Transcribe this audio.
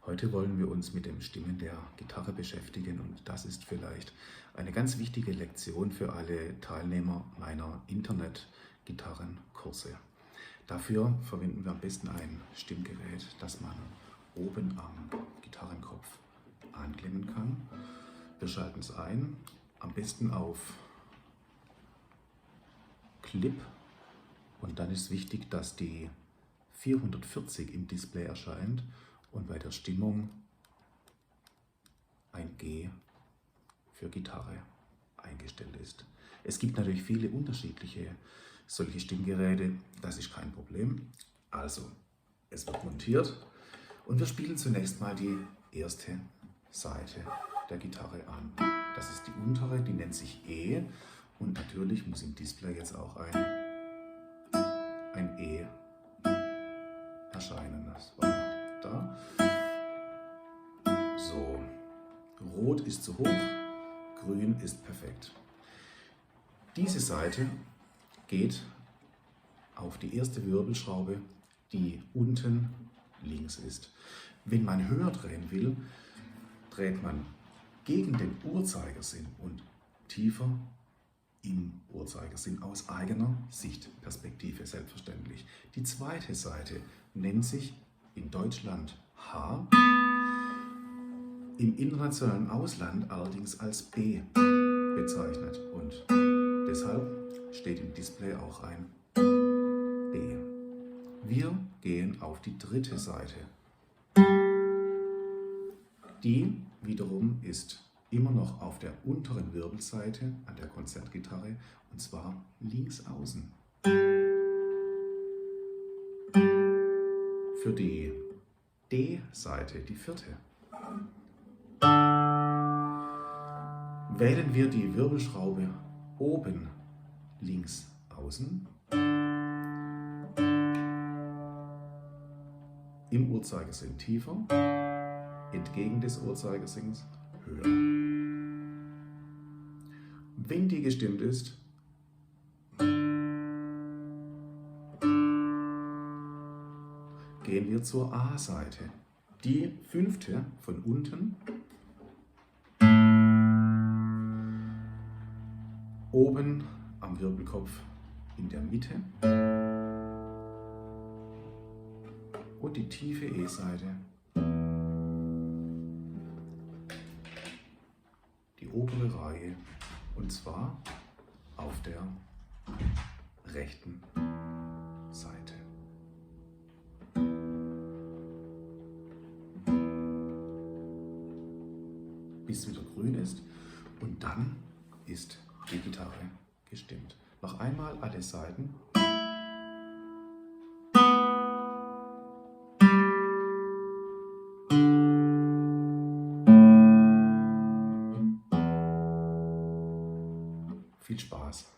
Heute wollen wir uns mit dem Stimmen der Gitarre beschäftigen und das ist vielleicht eine ganz wichtige Lektion für alle Teilnehmer meiner Internet-Gitarrenkurse. Dafür verwenden wir am besten ein Stimmgerät, das man oben am Gitarrenkopf anklemmen kann. Wir schalten es ein, am besten auf Clip, und dann ist wichtig, dass die 440 im Display erscheint und bei der Stimmung ein G für Gitarre eingestellt ist. Es gibt natürlich viele unterschiedliche solche Stimmgeräte, das ist kein Problem. Also, es wird montiert und wir spielen zunächst mal die erste Seite der Gitarre an. Das ist die untere, die nennt sich E, und natürlich muss im Display jetzt auch ein E erscheinen. Das war da. So, rot ist zu hoch, grün ist perfekt. Diese Seite geht auf die erste Wirbelschraube, die unten links ist. Wenn man höher drehen will, dreht man gegen den Uhrzeigersinn und tiefer im Uhrzeigersinn aus eigener Sichtperspektive, selbstverständlich. Die zweite Seite nennt sich in Deutschland H, im internationalen Ausland allerdings als B bezeichnet und deshalb steht im Display auch ein B. Wir gehen auf die dritte Seite. Die wiederum ist immer noch auf der unteren Wirbelseite an der Konzertgitarre, und zwar links außen. Für die D-Seite, die vierte, wählen wir die Wirbelschraube oben links außen, im Uhrzeigersinn tiefer, entgegen des Uhrzeigersinns höher. Wenn die gestimmt ist, gehen wir zur A-Seite. Die fünfte von unten, oben am Wirbelkopf in der Mitte, und die tiefe E-Seite, die obere Reihe, und zwar auf der rechten Seite. Bis wieder grün ist, und dann ist die Gitarre gestimmt. Noch einmal alle Seiten. Viel Spaß!